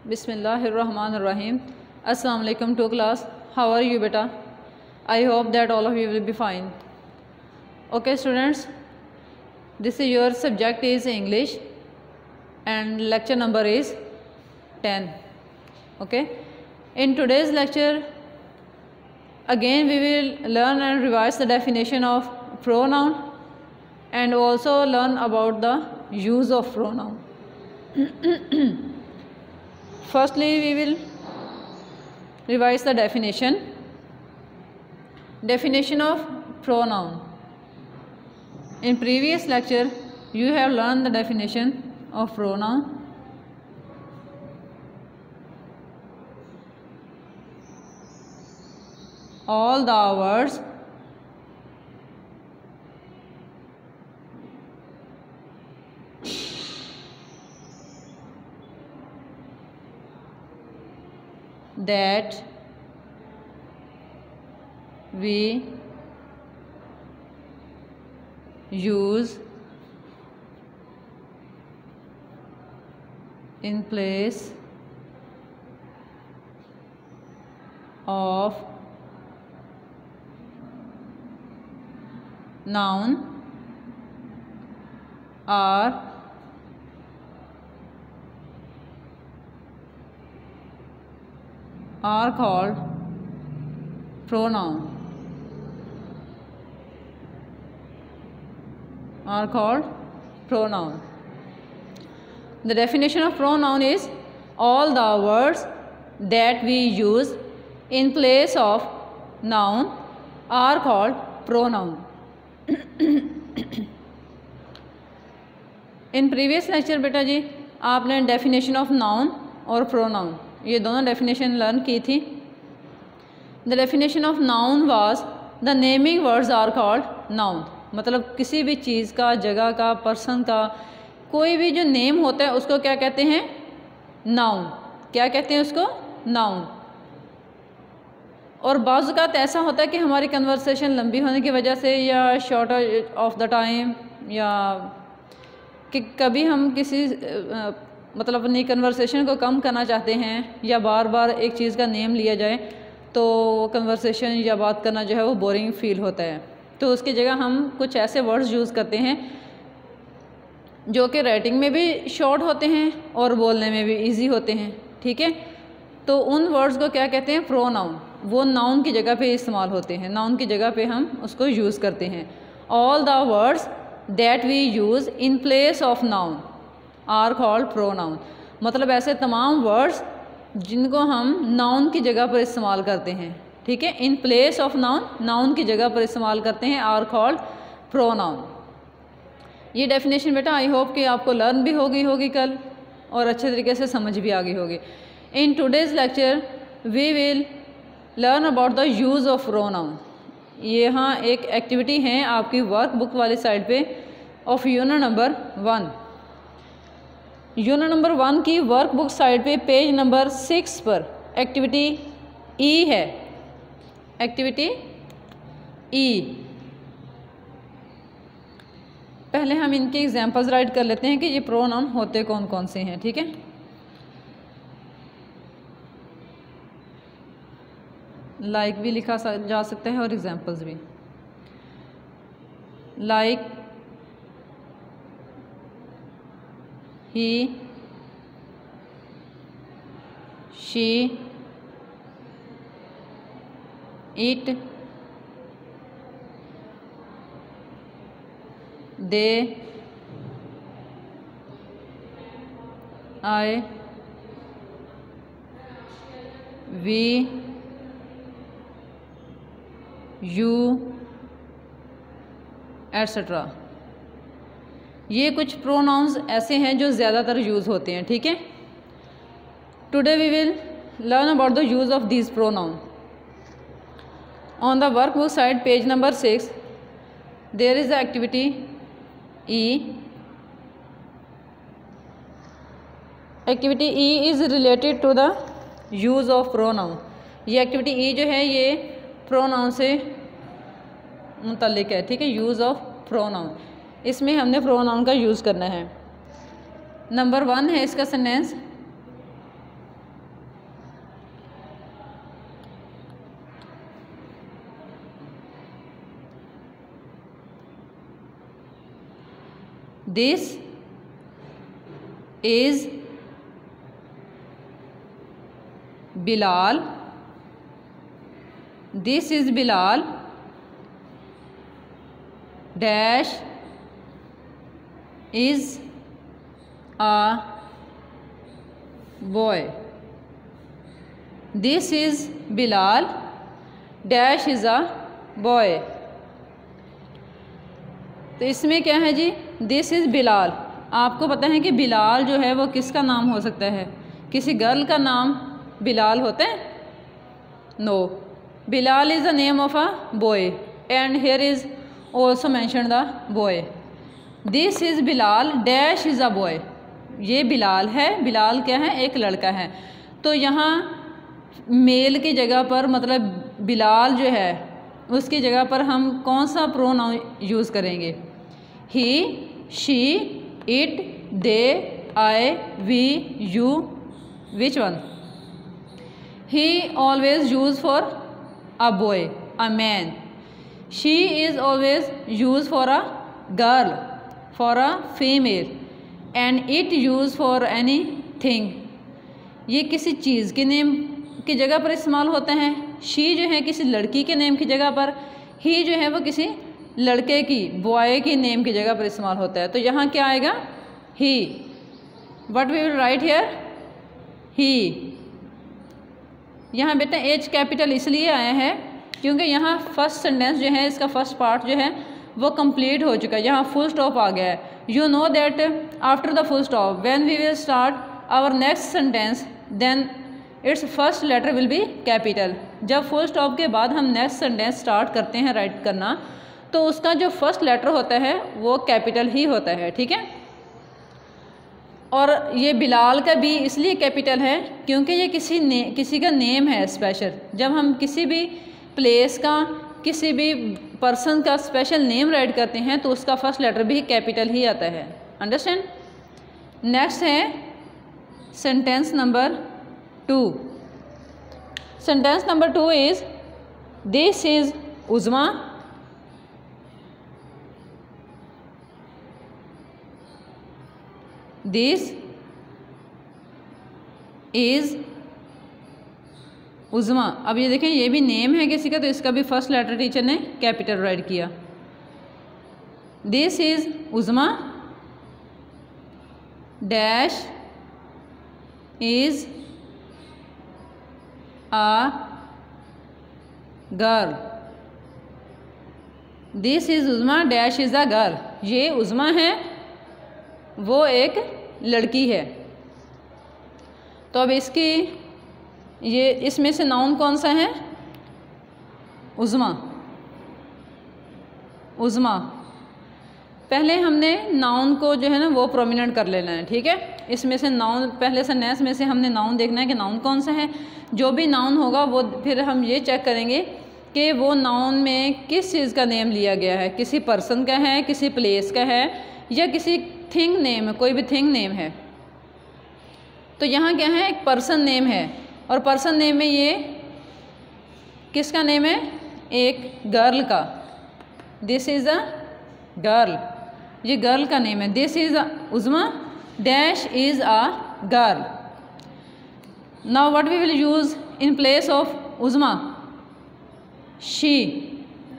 Bismillahirrahmanirrahim. Assalamu alaikum to class. How are you beta? I hope that all of you will be fine. Okay students, this is your subject is English and lecture number is 10. Okay, in today's lecture again we will learn and revise the definition of pronoun and also learn about the use of pronoun. Firstly, we will revise the definition of pronoun. In previous lecture, you have learned the definition of pronoun. All the words that we use in place of noun are called pronoun. The definition of pronoun is all the words that we use in place of noun are called pronoun. In previous lecture बेटा जी आपने definition of noun और pronoun ये दोनों definition learn की थी. The definition of noun was the naming words are called noun. मतलब किसी भी चीज़ का, जगह का, पर्सन का कोई भी जो नेम होता है उसको क्या कहते हैं? नाउन. क्या कहते हैं उसको? नाउन. और बाज़ औक़ात ऐसा होता है कि हमारी कन्वर्सेशन लंबी होने की वजह से या शॉर्ट ऑफ द टाइम या कि कभी हम किसी मतलब अपनी कन्वर्सेशन को कम करना चाहते हैं या बार बार एक चीज़ का नेम लिया जाए तो कन्वर्सेशन या बात करना जो है वो बोरिंग फील होता है. तो उसकी जगह हम कुछ ऐसे वर्ड्स यूज़ करते हैं जो कि राइटिंग में भी शॉर्ट होते हैं और बोलने में भी इजी होते हैं. ठीक है, तो उन वर्ड्स को क्या कहते हैं? प्रोनाउन. वो नाउन की जगह पे इस्तेमाल होते हैं, नाउन की जगह पे हम उसको यूज़ करते हैं. All the words that we use in place of noun are called pronoun. मतलब ऐसे तमाम वर्ड्स जिनको हम नाउन की जगह पर इस्तेमाल करते हैं. ठीक है, इन प्लेस ऑफ नाउन, नाउन की जगह पर इस्तेमाल करते हैं, आर कॉल्ड प्रोनाउन. ये डेफिनेशन बेटा आई होप कि आपको लर्न भी होगी कल और अच्छे तरीके से समझ भी आ गई होगी. In today's lecture we will learn about the use of pronoun. यहाँ एक एक्टिविटी है आपकी वर्क बुक वाली साइड पे ऑफ यूनिट नंबर 1. यूनिट नंबर 1 की वर्क बुक साइड पे पेज नंबर 6 पर एक्टिविटी ई है. Activity E. पहले हम इनके एग्जांपल्स राइट कर लेते हैं कि ये प्रोनाउन होते कौन कौन से हैं. ठीक है, लाइक भी लिखा जा सकता है और एग्जांपल्स भी. Like he, she, it, they, I, we, you etcetera. ये कुछ प्रोनाउंस ऐसे हैं जो ज़्यादातर यूज़ होते हैं. ठीक है, today we will learn about the use of these pronoun. On the work book side page number 6 there is the activity E. Activity E is related to the use of pronoun. ये activity E जो है ये pronoun से मुतल्लिक है. ठीक है, use of pronoun. इसमें हमने प्रोनाउन का यूज़ करना है. नंबर 1 है इसका sentence, this is Bilal, this is Bilal dash is a boy, this is Bilal dash is a boy. तो इसमें क्या है जी, दिस इज़ बिलाल। आपको पता है कि बिलाल जो है वो किसका नाम हो सकता है? किसी गर्ल का नाम बिलाल होता है? No, Bilal is the name of a boy and here is also mention the boy. This is Bilal dash is a boy, ये बिलाल है, बिलाल क्या है? एक लड़का है। तो यहाँ मेल की जगह पर मतलब बिलाल जो है उसकी जगह पर हम कौन सा प्रोनाउन यूज़ करेंगे? He, she, it, they, I, we, you, which one? He always use for a boy, a man. She is always use for a girl, for a female. And it use for anything, ये किसी चीज़ के name की जगह पर इस्तेमाल होते हैं। She जो है किसी लड़की के नेम की जगह पर, ही जो है वो किसी लड़के की, बॉय की नेम की जगह पर इस्तेमाल होता है। तो यहाँ क्या आएगा? He. What we will write here? He. यहाँ बेटा एच कैपिटल इसलिए आया है क्योंकि यहाँ फर्स्ट सेंटेंस जो है इसका फर्स्ट पार्ट जो है वो कंप्लीट हो चुका है, यहाँ फुल स्टॉप आ गया है। You know that after the full stop when we will start our next sentence then it's first letter will be capital. जब फुल स्टॉप के बाद हम नेक्स्ट सेंटेंस स्टार्ट करते हैं राइट करना तो उसका जो फर्स्ट लेटर होता है वो कैपिटल ही होता है, ठीक है। और ये बिलाल का भी इसलिए कैपिटल है क्योंकि ये किसी का नेम है स्पेशल। जब हम किसी भी प्लेस का, किसी भी पर्सन का स्पेशल नेम राइट करते हैं तो उसका फर्स्ट लेटर भी कैपिटल ही आता है। अंडरस्टैंड? नेक्स्ट है sentence number 2। Sentence number 2 is this is Uzma this is Uzma. अब ये देखें ये भी नेम है किसी का तो इसका भी फर्स्ट लेटर टीचर ने कैपिटल राइट किया। This is उज़मा dash is a girl, this is उज़मा dash is a girl. ये उज़मा है, वो एक लड़की है। तो अब इसकी ये इसमें से नाउन कौन सा है? उज़मा। उज़मा पहले हमने नाउन को जो है ना वो प्रोमिनेंट कर लेना है, ठीक है। इसमें से नाउन पहले सेंटेंस में से हमने नाउन देखना है कि नाउन कौन सा है। जो भी नाउन होगा वो फिर हम ये चेक करेंगे कि वो नाउन में किस चीज़ का नेम लिया गया है, किसी पर्सन का है, किसी प्लेस का है या किसी थिंग नेम है, कोई भी थिंग नेम है। तो यहाँ क्या है? एक पर्सन नेम है और पर्सन नेम में ये किसका नेम है? एक गर्ल का। दिस इज़ अ गर्ल, ये गर्ल का नेम है। This is Uzma dash is a girl. Now what we will use in place of Uzma? She.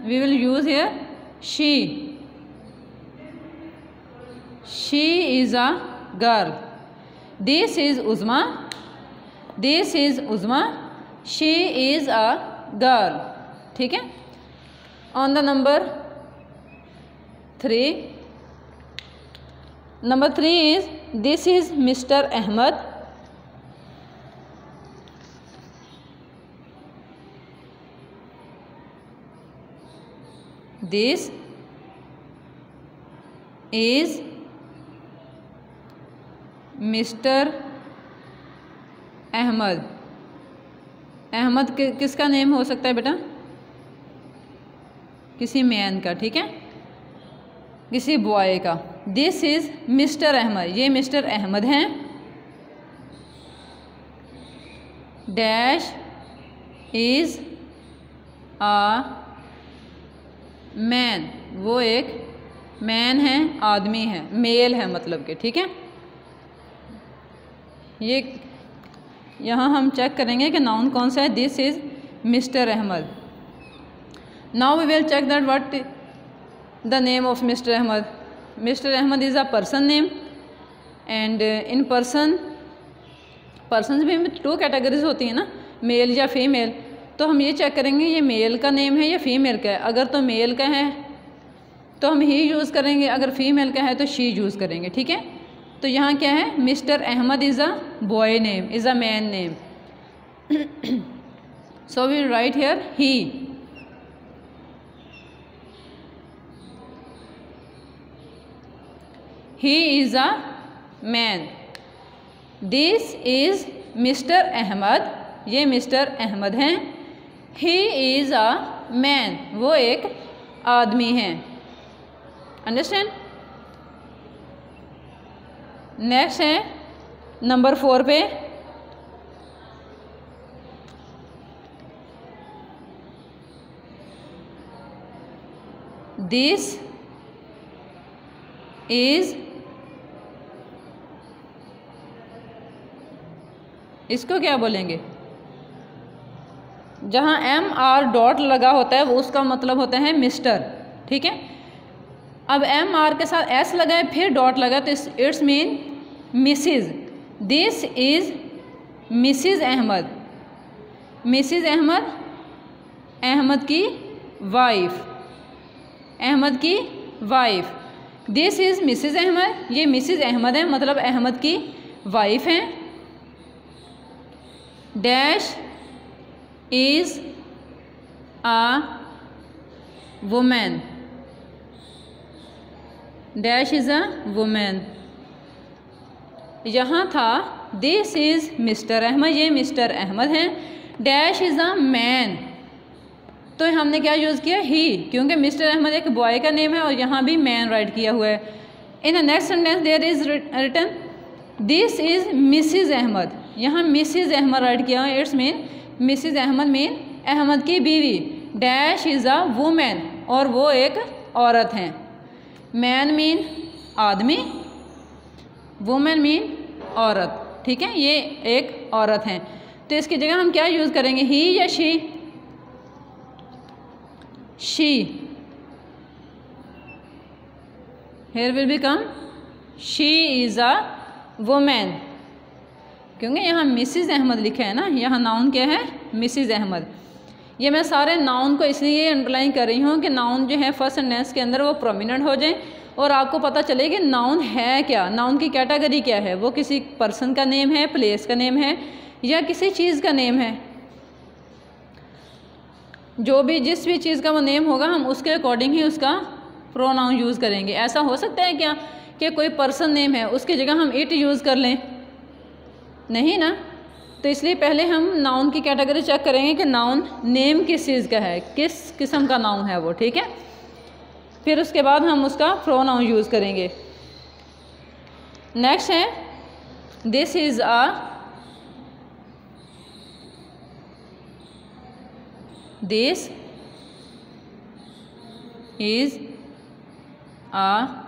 We will use here she. She is a girl. This is Uzma, this is Uzma, she is a girl, ठीक है। On the number 3, number 3 is this is mister Ahmad. This is mister Ahmad. Ahmad किसका name हो सकता है बेटा? किसी man का, ठीक है, किसी बॉय का। दिस इज़ मिस्टर अहमद, ये मिस्टर अहमद हैं। डैश इज़ अ मैन, वो एक मैन है, आदमी है, मेल है मतलब कि, ठीक है। ये यहाँ हम चेक करेंगे कि नाउन कौन सा है। This is mister Ahmad. Now we will check that what the name of mister Ahmad. Mister Ahmad is a person name and in person भी 2 कैटेगरीज होती हैं ना, मेल या फीमेल। तो हम ये चेक करेंगे ये मेल का नेम है या फीमेल का है। अगर तो मेल का है तो हम ही यूज़ करेंगे, अगर फीमेल का है तो शी यूज़ करेंगे, ठीक है। तो यहाँ क्या है, mister Ahmad is a boy name, is a man name. So we write here he. He is a man. This is mister Ahmad, ये मिस्टर अहमद हैं। ही इज़ अ मैन, वो एक आदमी हैं। अंडरस्टैंड। नेक्स्ट है नंबर 4 पे। दिस इज़, इसको क्या बोलेंगे, जहाँ MR डॉट लगा होता है वो उसका मतलब होता है मिस्टर, ठीक है। अब MR के साथ S लगा है फिर डॉट लगा तो it's mean missus. This is missus Ahmad. Missus Ahmad, Ahmad की वाइफ, अहमद की wife. This is missus Ahmad, ये मिसिज अहमद है मतलब अहमद की वाइफ हैं। Dash is a women, dash is a women. यहाँ था दिस इज़ मिस्टर अहमद, ये मिस्टर अहमद हैं। डैश इज़ अ मैन, तो हमने क्या यूज़ किया, ही, क्योंकि मिस्टर अहमद एक बॉय का नेम है और यहाँ भी मैन राइट किया हुआ है। In the next sentence there is written this is missus Ahmad, यहाँ मिसिज अहमद राइट किया है। It's mean missus Ahmad mean Ahmad की बीवी। डैश इज़ अ वुमेन, और वो एक औरत हैं। मैन मीन आदमी, वुमेन मीन औरत, ठीक है, ये एक औरत हैं। तो इसकी जगह हम क्या यूज़ करेंगे, ही या she? She. Here will become she is a women, क्योंकि यहाँ मिसिज अहमद लिखा है ना, यहाँ नाउन क्या है, मिसिज अहमद। ये मैं सारे नाउन को इसलिए अंडरलाइन कर रही हूँ कि नाउन जो है फर्स्ट सेंटेंस के अंदर वो प्रोमिनेंट हो जाए और आपको पता चले कि नाउन है क्या, नाउन की कैटेगरी क्या है। वो किसी पर्सन का नेम है, प्लेस का नेम है या किसी चीज़ का नेम है। जो भी जिस भी चीज़ का वो नेम होगा हम उसके अकॉर्डिंग ही उसका प्रोनाउन यूज़ करेंगे। ऐसा हो सकता है क्या कि कोई पर्सन नेम है उसकी जगह हम इट यूज़ कर लें, नहीं ना। तो इसलिए पहले हम नाउन की कैटेगरी चेक करेंगे कि नाउन नेम किस चीज़ का है, किस किस्म का नाउन है वो, ठीक है। फिर उसके बाद हम उसका प्रोनाउन यूज़ करेंगे। नेक्स्ट है this is a, this is a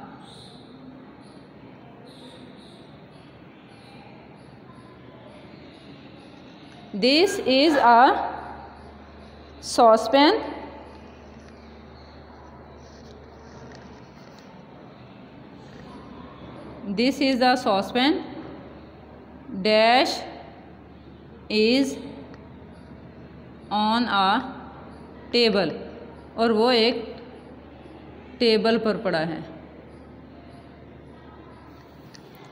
This is a saucepan. This is a saucepan. Dash is on a table. और वो एक टेबल पर पड़ा है।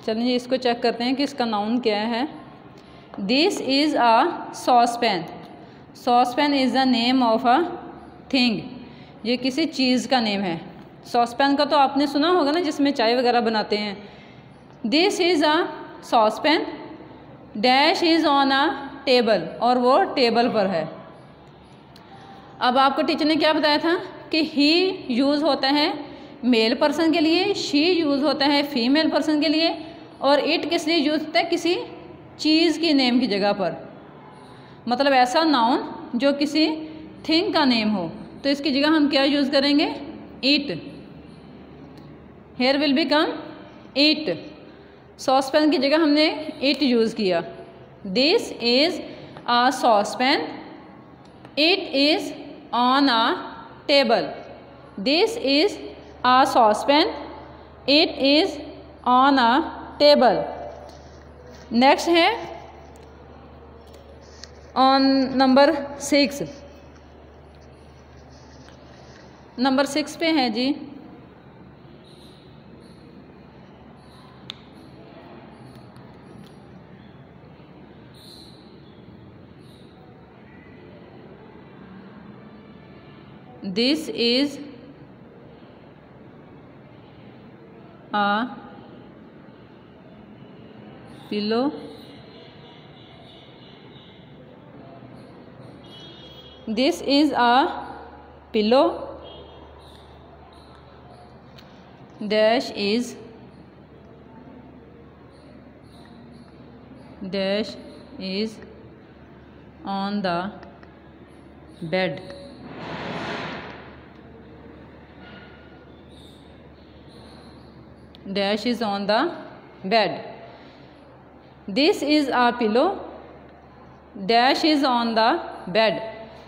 चलिए इसको चेक करते हैं कि इसका नाउन क्या है। This is a saucepan. Saucepan is the name of a thing, ये किसी चीज़ का नेम है। सॉसपैन का तो आपने सुना होगा ना, जिसमें चाय वगैरह बनाते हैं। This is a saucepan. Dash is on a table, और वो टेबल पर है। अब आपको टीचर ने क्या बताया था कि ही यूज़ होता है मेल पर्सन के लिए, शी यूज़ होता है फीमेल पर्सन के लिए, और इट किस लिए यूज़ होता है, किसी चीज़ की नेम की जगह पर। मतलब ऐसा नाउन जो किसी थिंग का नेम हो, तो इसकी जगह हम क्या यूज़ करेंगे, it. Here will become it. Saucepan की जगह हमने इट यूज़ किया। This is a saucepan, it is on a table. This is a saucepan, it is on a table. Next है ऑन नंबर 6। नंबर 6 पे है जी, this is a pillow, this is a pillow, dash is on the bed, dash is on the bed. This is a pillow, dash is on the bed.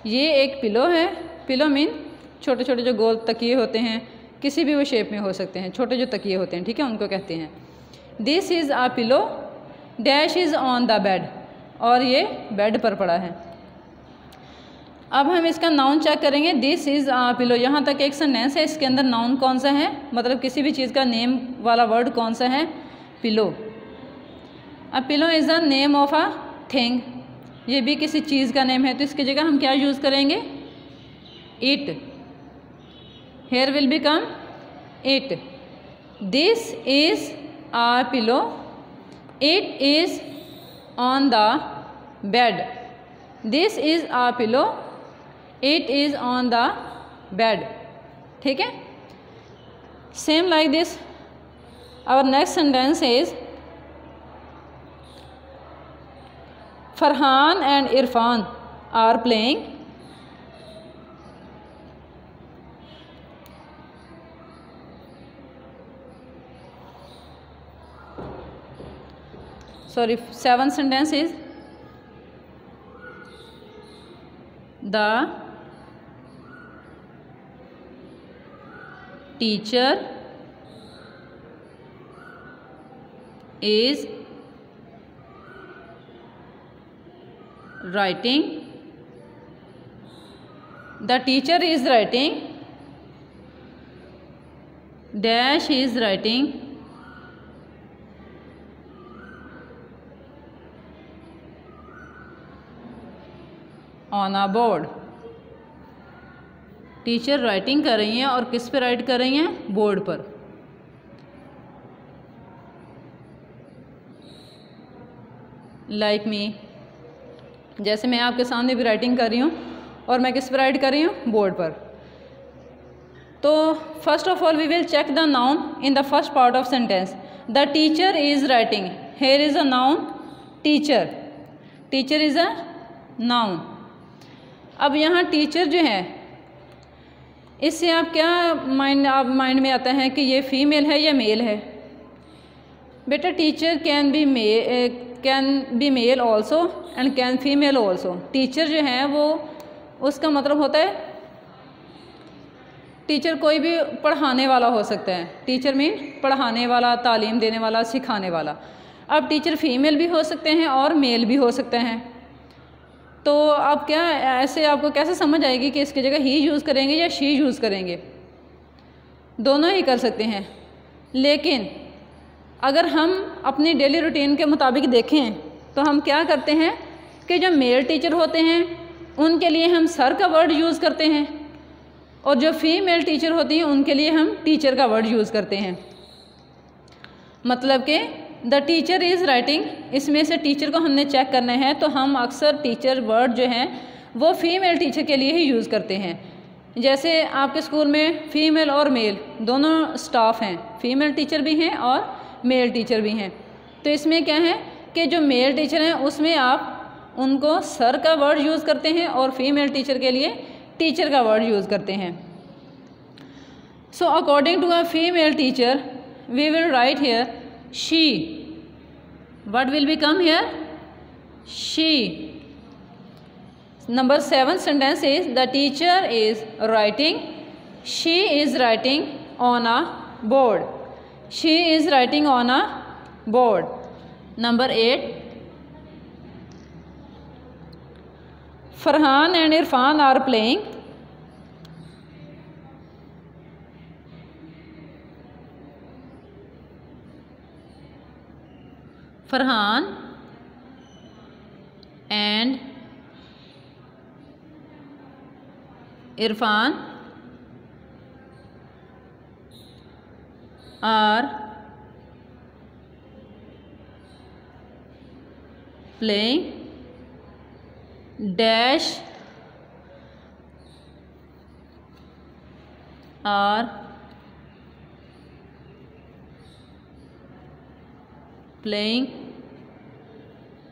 ये एक pillow है। Pillow mean छोटे छोटे जो गोल तकिए होते हैं, किसी भी वो शेप में हो सकते हैं, छोटे जो तकिए होते हैं, ठीक है, उनको कहते हैं। This is a pillow, dash is on the bed, और ये बेड पर पड़ा है। अब हम इसका नाउन चेक करेंगे। दिस इज़ आ पिलो, यहाँ तक एक सेंटेंस है, इसके अंदर नाउन कौन सा है, मतलब किसी भी चीज़ का नेम वाला वर्ड कौन सा है, पिलो। अब pillow is the name of a thing, ये भी किसी चीज़ का नेम है, तो इसकी जगह हम क्या यूज़ करेंगे, it. Here will become it. This is a pillow, it is on the bed. This is a pillow, it is on the bed. ठीक है, same like this our next sentence is Farhan and Irfan are playing seventh sentence is the teacher is writing, the teacher is writing, dash is writing on a board। Teacher writing कर रही हैं और किस पे right कर रही हैं, board पर। लाइक मी, जैसे मैं आपके सामने भी राइटिंग कर रही हूँ, और मैं किस पर राइट कर रही हूँ, बोर्ड पर। तो first of all we will check the noun in the first part of sentence. The teacher is writing, here is a noun teacher, teacher is a noun. अब यहाँ टीचर जो है, इससे आप क्या माइंड में आता है कि ये फीमेल है या मेल है। बेटा teacher can be male also and can female also. Teacher जो है वो, उसका मतलब होता है टीचर कोई भी पढ़ाने वाला हो सकता है। टीचर मीन पढ़ाने वाला, तालीम देने वाला, सिखाने वाला। अब टीचर फीमेल भी हो सकते हैं और मेल भी हो सकते हैं। तो आप क्या ऐसे आपको कैसे समझ आएगी कि इसकी जगह ही यूज़ करेंगे या शी यूज़ करेंगे, दोनों ही कर सकते हैं। लेकिन अगर हम अपनी डेली रूटीन के मुताबिक देखें तो हम क्या करते हैं कि जो मेल टीचर होते हैं उनके लिए हम सर का वर्ड यूज़ करते हैं, और जो फीमेल टीचर होती हैं उनके लिए हम टीचर का वर्ड यूज़ करते हैं। मतलब कि द टीचर इज़ राइटिंग, इसमें से टीचर को हमने चेक करना है, तो हम अक्सर टीचर वर्ड जो हैं वो फीमेल टीचर के लिए ही यूज़ करते हैं। जैसे आपके स्कूल में फीमेल और मेल दोनों स्टाफ हैं, फीमेल टीचर भी हैं और मेल टीचर भी हैं। तो इसमें क्या है कि जो मेल टीचर हैं उसमें आप उनको सर का वर्ड यूज़ करते हैं, और फीमेल टीचर के लिए टीचर का वर्ड यूज़ करते हैं। So according to a female teacher, we will write here she. What will become here? She. Number 7 sentence is the teacher is writing. She is writing on a board. She is writing on a board. Number 8. Farhan and Irfan are playing. Farhan and Irfan are playing dash are playing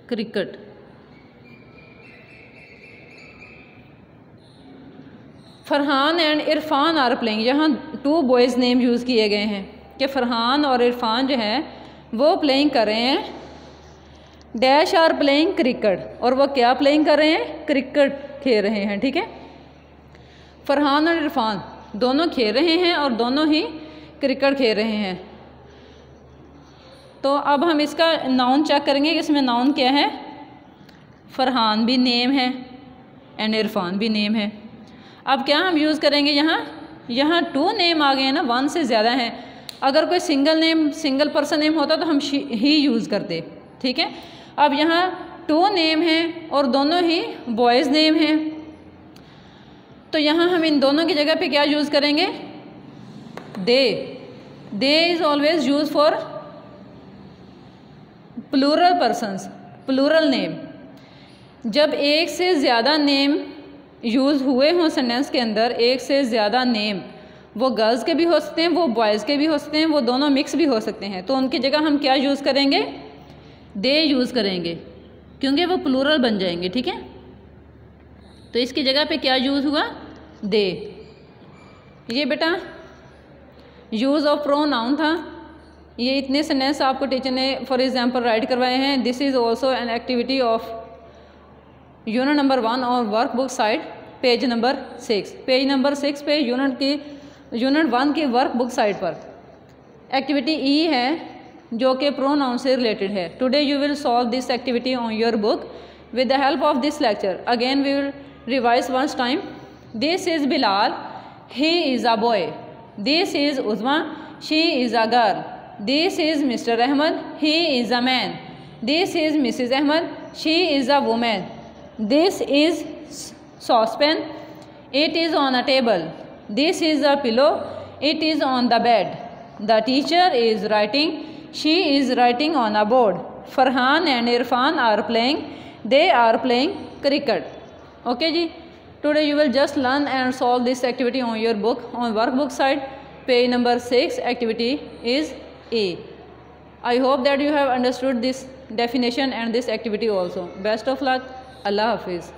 cricket. Farhan and Irfan are playing, यहाँ 2 boys name use किए गए हैं कि फ़रहान और इरफान जो है वो playing कर रहे हैं डैश आर प्लेइंग क्रिकेट, और वो क्या प्लेइंग कर रहे हैं? क्रिकेट खेल रहे हैं। ठीक है, फ़रहान और इरफान दोनों खेल रहे हैं और दोनों ही क्रिकेट खेल रहे हैं। तो अब हम इसका नाउन चेक करेंगे कि इसमें नाउन क्या है। फ़रहान भी नेम है एंड इरफान भी नेम है। अब क्या हम यूज़ करेंगे, यहाँ 2 नेम आ गए हैं ना, 1 से ज़्यादा हैं। अगर कोई सिंगल पर्सन नेम होता तो हम ही यूज़ करते। ठीक है, अब यहाँ 2 नेम हैं और दोनों ही बॉयज़ नेम हैं, तो यहाँ हम इन दोनों की जगह पे क्या यूज़ करेंगे? They is always use for plural persons, plural name. जब एक से ज़्यादा नेम यूज़ हुए हों सेंटेंस के अंदर, एक से ज़्यादा नेम, वो गर्ल्स के भी हो सकते हैं, वो बॉयज़ के भी हो सकते हैं, वो दोनों मिक्स भी हो सकते हैं, तो उनकी जगह हम क्या यूज़ करेंगे? दे यूज़ करेंगे, क्योंकि वो प्लूरल बन जाएंगे। ठीक है, तो इसकी जगह पे क्या यूज़ हुआ? दे। ये बेटा यूज़ ऑफ प्रोनाउन था। ये इतने सेंटेंस आपको टीचर ने फॉर एग्जांपल राइट करवाए हैं। This is also an activity of unit number 1 और work book side page number 6। Page number 6 पे यूनिट 1 की वर्क बुक साइड पर एक्टिविटी ई है जो कि प्रोनाउन से रिलेटेड है। Today you will solve this activity on your book with the help of this lecture. Again we will revise once time. This is Bilal, he is a boy. This is Uzma, she is a girl. This is mister Ahmad, he is a man. This is missus Ahmad, she is a women. This is saucepan. It is on a table. This is a pillow. It is on the bed. The teacher is writing. She is writing on a board. Farhan and Irfan are playing. They are playing cricket. Okay ji. Today you will just learn and solve this activity on your book. On workbook side, page number 6, activity is A. I hope that you have understood this definition and this activity also. Best of luck. Allah Hafiz.